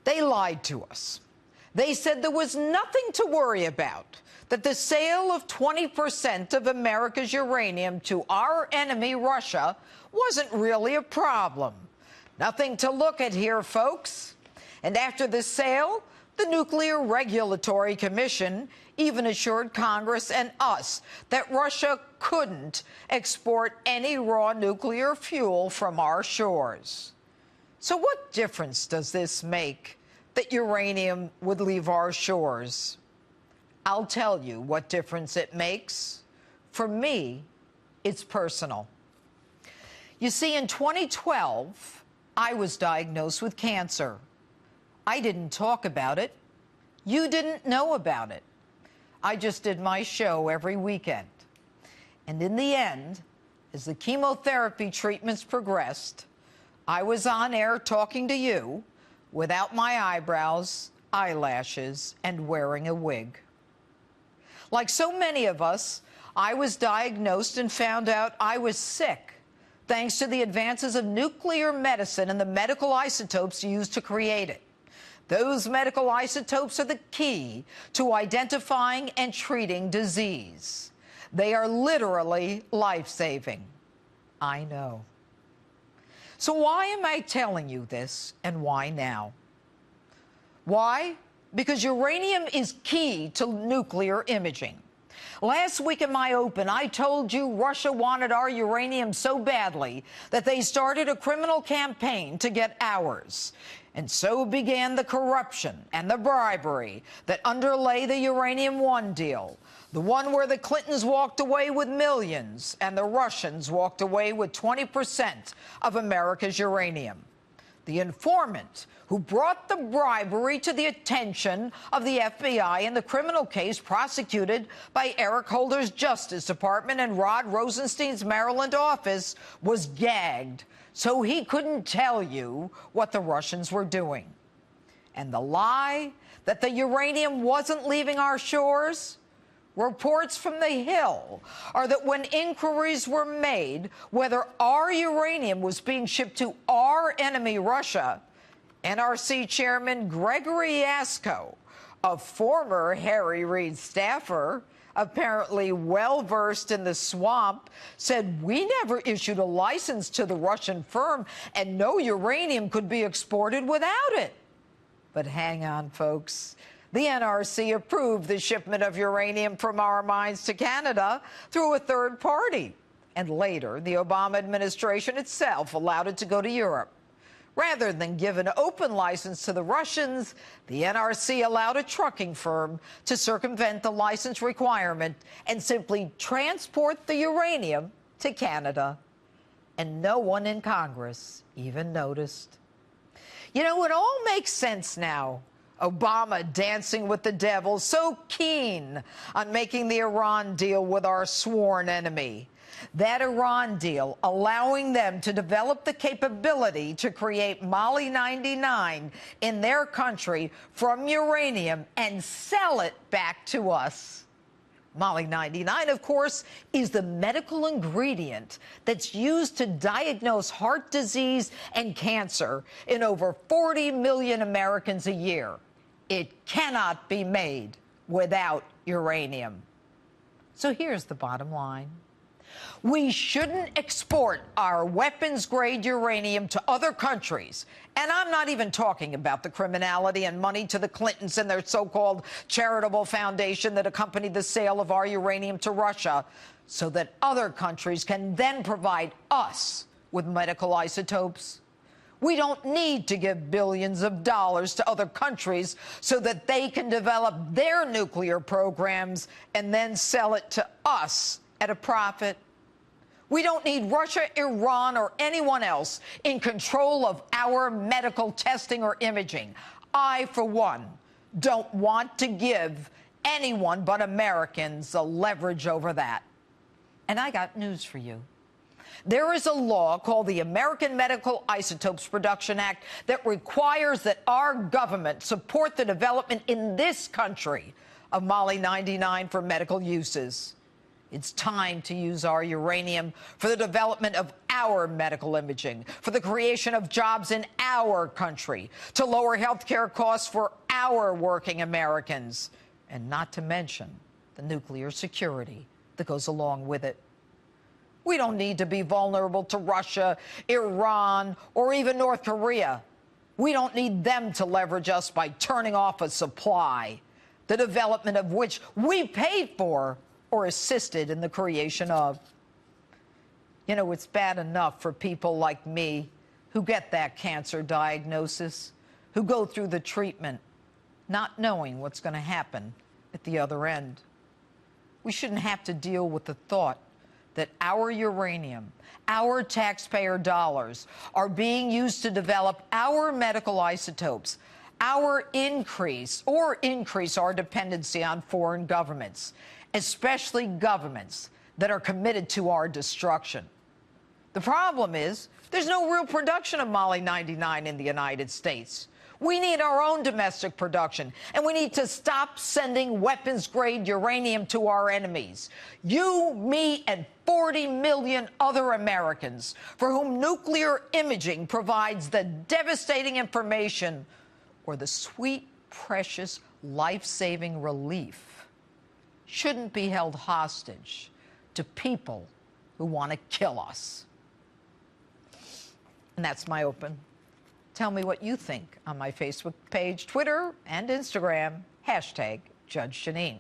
They lied to us. They said there was nothing to worry about, that the sale of 20% of America's uranium to our enemy, Russia, wasn't really a problem. Nothing to look at here, folks. And after the sale, the Nuclear Regulatory Commission even assured Congress and us that Russia couldn't export any raw nuclear fuel from our shores. So what difference does this make that uranium would leave our shores? I'll tell you what difference it makes. For me, it's personal. You see, in 2012, I was diagnosed with cancer. I didn't talk about it. You didn't know about it. I just did my show every weekend. And in the end, as the chemotherapy treatments progressed, I was on air talking to you without my eyebrows, eyelashes, and wearing a wig. Like so many of us, I was diagnosed and found out I was sick thanks to the advances of nuclear medicine and the medical isotopes used to create it. Those medical isotopes are the key to identifying and treating disease. They are literally life-saving. I know. So why am I telling you this, and why now? Why? Because uranium is key to nuclear imaging. Last week in my open, I told you Russia wanted our uranium so badly that they started a criminal campaign to get ours. And so began the corruption and the bribery that underlay the Uranium One deal, the one where the Clintons walked away with millions and the Russians walked away with 20% of America's uranium. The informant who brought the bribery to the attention of the FBI in the criminal case prosecuted by Eric Holder's Justice Department and Rod Rosenstein's Maryland office was gagged, so he couldn't tell you what the Russians were doing. And the lie that the uranium wasn't leaving our shores? Reports from the Hill are that when inquiries were made whether our uranium was being shipped to our enemy, Russia, NRC Chairman Gregory Yasko, a former Harry Reid staffer, apparently well-versed in the swamp, said we never issued a license to the Russian firm and no uranium could be exported without it. But hang on, folks. The NRC approved the shipment of uranium from our mines to Canada through a third party. And later, the Obama administration itself allowed it to go to Europe. Rather than give an open license to the Russians, the NRC allowed a trucking firm to circumvent the license requirement and simply transport the uranium to Canada. And no one in Congress even noticed. You know, it all makes sense now. Obama dancing with the devil, so keen on making the Iran deal with our sworn enemy. That Iran deal allowing them to develop the capability to create Moly 99 in their country from uranium and sell it back to us. Moly 99, of course, is the medical ingredient that's used to diagnose heart disease and cancer in over 40 million Americans a year. It cannot be made without uranium. So here's the bottom line. We shouldn't export our weapons-grade uranium to other countries. And I'm not even talking about the criminality and money to the Clintons and their so-called charitable foundation that accompanied the sale of our uranium to Russia, so that other countries can then provide us with medical isotopes. We don't need to give billions of dollars to other countries so that they can develop their nuclear programs and then sell it to us at a profit. We don't need Russia, Iran, or anyone else in control of our medical testing or imaging. I, for one, don't want to give anyone but Americans the leverage over that. And I got news for you. There is a law called the American Medical Isotopes Production Act that requires that our government support the development in this country of Moly 99 for medical uses. It's time to use our uranium for the development of our medical imaging, for the creation of jobs in our country, to lower health care costs for our working Americans, and not to mention the nuclear security that goes along with it. We don't need to be vulnerable to Russia, Iran, or even North Korea. We don't need them to leverage us by turning off a supply, the development of which we paid for or assisted in the creation of. You know, it's bad enough for people like me who get that cancer diagnosis, who go through the treatment, not knowing what's going to happen at the other end. We shouldn't have to deal with the thought that our uranium, our taxpayer dollars, are being used to develop our medical isotopes, increase our dependency on foreign governments, especially governments that are committed to our destruction. The problem is there's no real production of Moly-99 in the United States. We need our own domestic production, and we need to stop sending weapons-grade uranium to our enemies. You, me, and 40 million other Americans for whom nuclear imaging provides the devastating information or the sweet, precious, life-saving relief shouldn't be held hostage to people who want to kill us. And that's my open. Tell me what you think on my Facebook page, Twitter, and Instagram, #Judge Jeanine.